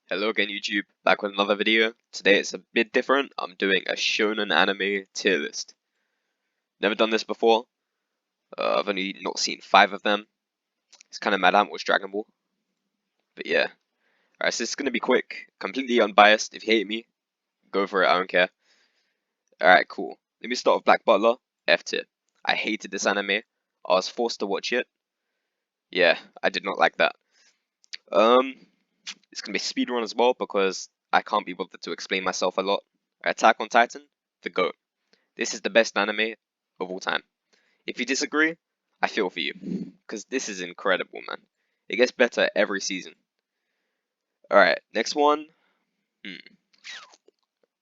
Hello again YouTube, back with another video. Today it's a bit different. I'm doing a Shounen anime tier list. Never done this before. I've only not seen 5 of them. It's kind of mad I haven't watched Dragon Ball. But yeah. Alright, so this is going to be quick, completely unbiased. If you hate me, go for it, I don't care. Alright, cool. Let me start with Black Butler, F tier. I hated this anime. I was forced to watch it. Yeah, I did not like that. It's going to be speedrun as well because I can't be bothered to explain myself a lot. Attack on Titan, the GOAT. This is the best anime of all time. If you disagree, I feel for you, because this is incredible, man. It gets better every season. Alright, next one.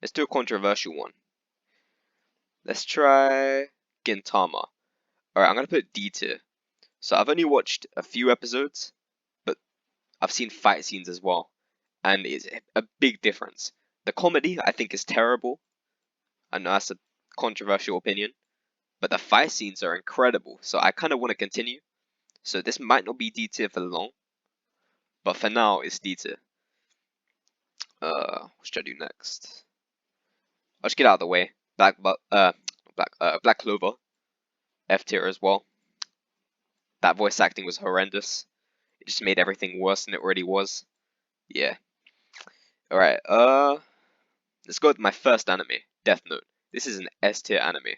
Let's do a controversial one. Let's try Gentama. Alright, I'm going to put D tier. So I've only watched a few episodes, but I've seen fight scenes as well. And it's a big difference. The comedy, I think, is terrible. I know that's a controversial opinion. But the fight scenes are incredible, so I kind of want to continue. So this might not be D tier for long, but for now it's D tier. What should I do next? I'll just get out of the way. Black Clover, F tier as well. That voice acting was horrendous. It just made everything worse than it already was. Yeah. Alright, let's go with my first anime, Death Note. This is an S tier anime.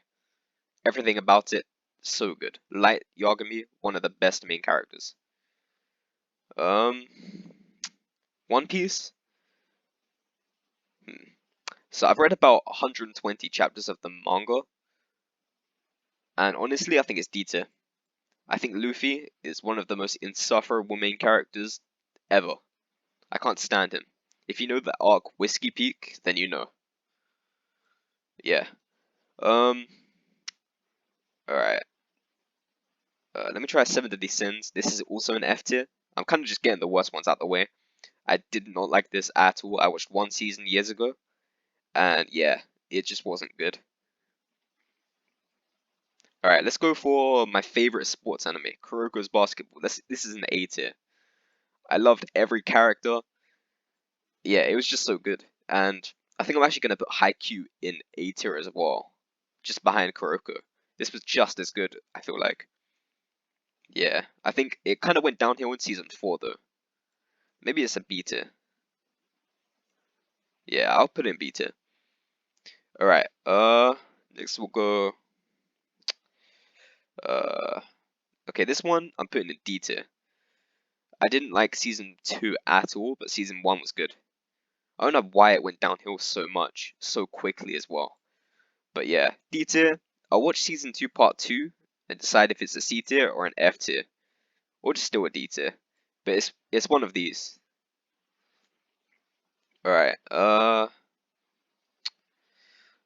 Everything about it, so good. Light Yagami, one of the best main characters. One Piece. So I've read about 120 chapters of the manga, and honestly, I think it's D tier. I think Luffy is one of the most insufferable main characters ever. I can't stand him. If you know the arc Whiskey Peak, then you know. Yeah. Alright. Let me try Seven Deadly Sins. This is also an F tier. I'm kind of just getting the worst ones out the way. I did not like this at all. I watched one season years ago, and yeah, it just wasn't good. Alright, let's go for my favorite sports anime, Kuroko's Basketball. This is an A tier. I loved every character. Yeah, it was just so good. And I think I'm actually going to put Haikyuu in A tier as well, just behind Kuroko. This was just as good, I feel like. Yeah, I think it kind of went downhill in season 4 though. Maybe it's a B tier. Yeah, I'll put it in B tier. Alright, next we'll go, okay, this one I'm putting in D tier. I didn't like season 2 at all, but season 1 was good. I don't know why it went downhill so much, so quickly as well. But yeah, D tier. I'll watch season 2 part 2 and decide if it's a C tier or an F tier. Or just still a D tier. But it's one of these. Alright,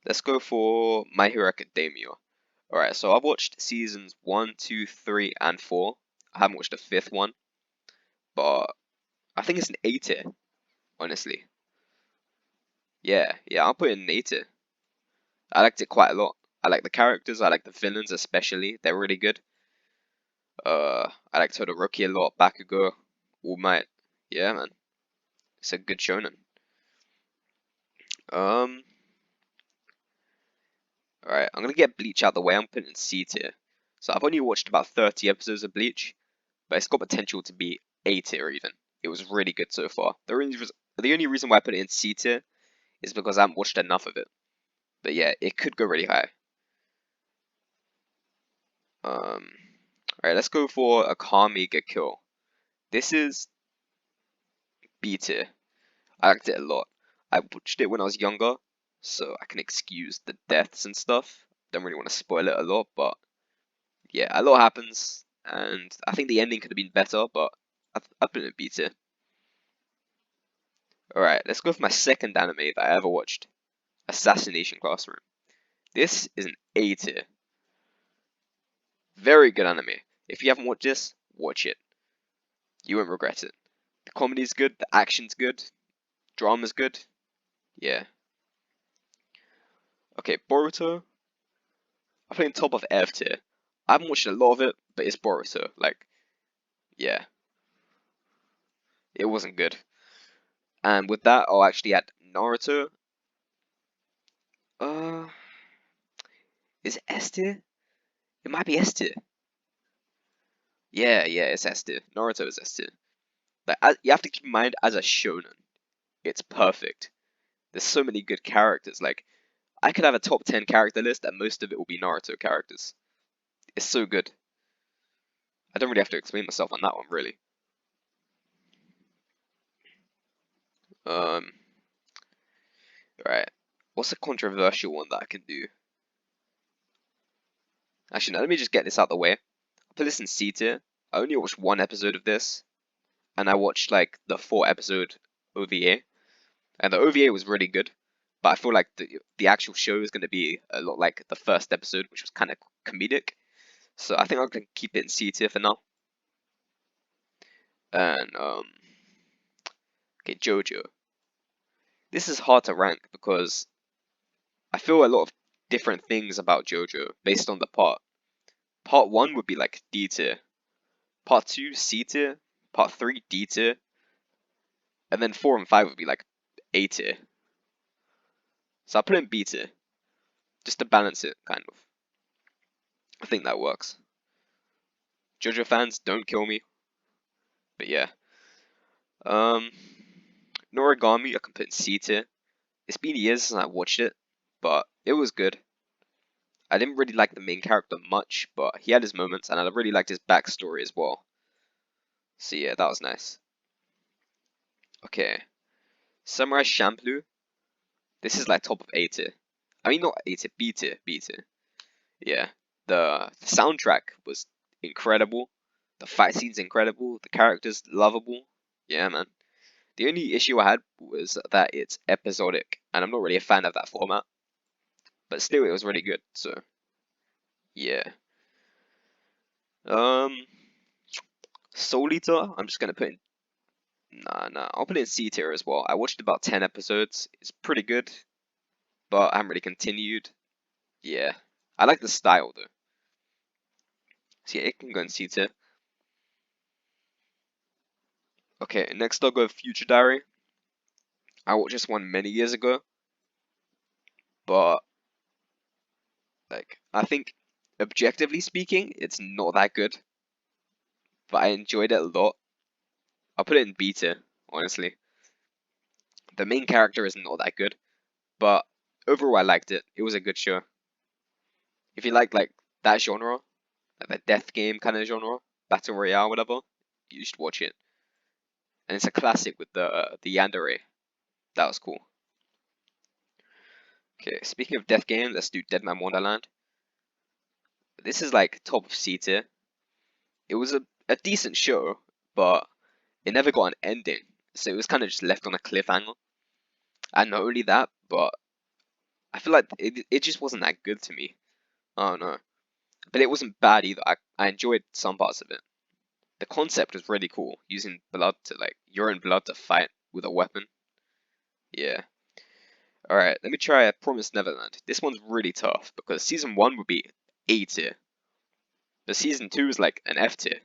let's go for My Hero Academia. Alright, so I've watched seasons 1, 2, 3, and 4. I haven't watched the 5th one. But I think it's an A tier, honestly. Yeah, I'll put it in an A tier. I liked it quite a lot. I like the characters, I like the villains especially. They're really good. I like Todoroki a lot, Bakugo, All Might. Yeah, man. It's a good shonen. Alright, I'm gonna get Bleach out the way. I'm putting it in C tier. So I've only watched about 30 episodes of Bleach, but it's got potential to be A tier even. It was really good so far. The only reason why I put it in C tier is because I haven't watched enough of it. But yeah, it could go really high. Alright, let's go for a Kamiga Kill. This is B tier. I liked it a lot. I watched it when I was younger, so I can excuse the deaths and stuff. Don't really want to spoil it a lot, but yeah, a lot happens, and I think the ending could have been better, but I've been in B tier. Alright, let's go for my second anime that I ever watched, Assassination Classroom. This is an A tier. Very good anime. If you haven't watched this, watch it. You won't regret it. The comedy's good, the action's good, drama's good. Yeah. Okay, Boruto. I put in top of F tier. I haven't watched a lot of it, but it's Boruto. Like, yeah. It wasn't good. And with that, I'll actually add Naruto. Uh, is it S tier? It might be S tier. Yeah, it's S tier. Naruto is S tier. Like, you have to keep in mind, as a shonen, it's perfect. There's so many good characters. Like, I could have a top 10 character list, and most of it will be Naruto characters. It's so good. I don't really have to explain myself on that one, really. Um, right. What's a controversial one that I can do? Actually, no, let me just get this out the way. I'll put this in C tier. I only watched one episode of this, and I watched like the 4 episode OVA, and the OVA was really good. But I feel like the actual show is going to be a lot like the first episode, which was kind of comedic. So I think I'm going to keep it in C tier for now. And okay, Jojo. This is hard to rank because I feel a lot of different things about Jojo based on the part. Part 1 would be like D tier, part 2 C tier, part 3 D tier, and then 4 and 5 would be like A tier. So I'll put it in B tier, just to balance it, kind of. I think that works. Jojo fans, don't kill me, but yeah. Noragami, I can put in C tier. It's been years since I watched it, but it was good. I didn't really like the main character much, but he had his moments, and I really liked his backstory as well. So yeah, that was nice. Okay, Samurai Champloo. This is like top of A tier. I mean, not A tier, B tier, B tier. Yeah, the soundtrack was incredible. The fight scene's incredible. The characters lovable. Yeah, man. The only issue I had was that it's episodic, and I'm not really a fan of that format. But still, it was really good. So yeah. Um, Soul Eater. I'm just gonna put in. Nah. I'll put it in C tier as well. I watched about 10 episodes. It's pretty good, but I haven't really continued. Yeah, I like the style though. So yeah, it can go in C tier. Okay, next I'll go Future Diary. I watched this one many years ago, but like I think objectively speaking, it's not that good. But I enjoyed it a lot. I'll put it in B tier, honestly. The main character is not that good, but overall I liked it. It was a good show. If you like that genre, like the death game kind of genre, battle royale, whatever, you should watch it. And it's a classic with the yandere. That was cool. Okay, speaking of death game, let's do Dead Man Wonderland. This is like top of C tier. It was a decent show, but it never got an ending, so it was kind of just left on a cliffhanger. And not only that, but I feel like it just wasn't that good to me. I don't know. But it wasn't bad either. I enjoyed some parts of it. The concept was really cool, using blood to like your own blood to fight with a weapon. Yeah. Alright, let me try a Promised Neverland. This one's really tough because season 1 would be A tier, but season 2 is like an F tier.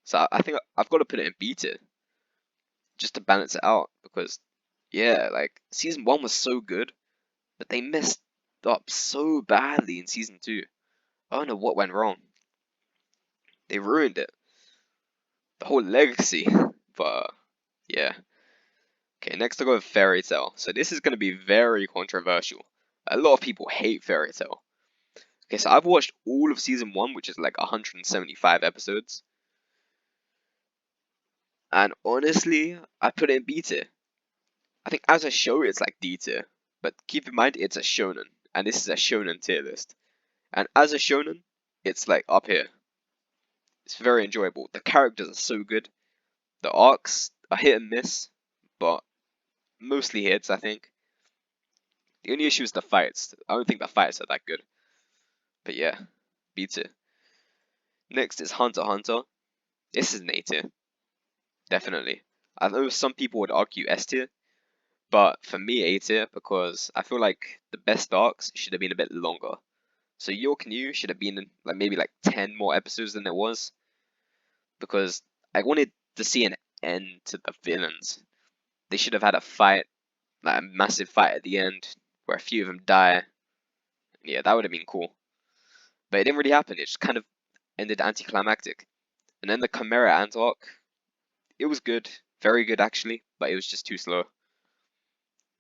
So I think I've got to put it in B tier just to balance it out because yeah, like season 1 was so good, but they messed up so badly in season 2. I don't know what went wrong. They ruined it. The whole legacy. But yeah. Okay, next I'll go with Fairy Tail. So this is going to be very controversial. A lot of people hate Fairy Tail. Okay, so I've watched all of season 1, which is like 175 episodes. And honestly, I put it in B tier. I think as a show, it's like D tier. But keep in mind, it's a shonen. And this is a shonen tier list. And as a shonen, it's like up here. It's very enjoyable. The characters are so good. The arcs are hit and miss, but mostly hits, I think. The only issue is the fights. I don't think the fights are that good. But yeah, beats it. Next is Hunter x Hunter. This is an A tier, definitely. I know some people would argue S tier, but for me A tier because I feel like the best arcs should have been a bit longer. So Your Canoe should have been in, like maybe like 10 more episodes than it was because I wanted to see an end to the villains. They should have had a fight, like a massive fight at the end, where a few of them die. Yeah, that would have been cool. But it didn't really happen. It just kind of ended anticlimactic. And then the Chimera Ant arc, it was good, very good actually, but it was just too slow.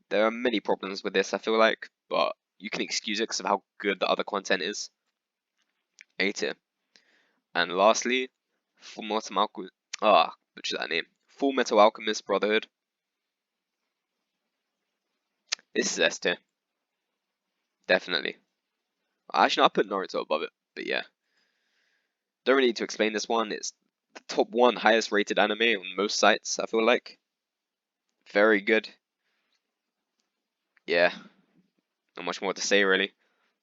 There are many problems with this, I feel like, but you can excuse it because of how good the other content is. A tier. And lastly, Full Metal Alchemist. Butcher that name. Full Metal Alchemist Brotherhood. This is S tier, definitely. Actually, no, I put Naruto above it, but yeah. Don't really need to explain this one. It's the top one highest rated anime on most sites, I feel like. Very good. Yeah, not much more to say really.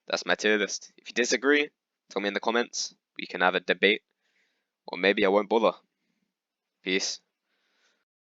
That's my tier list. If you disagree, tell me in the comments. We can have a debate, or maybe I won't bother. Peace.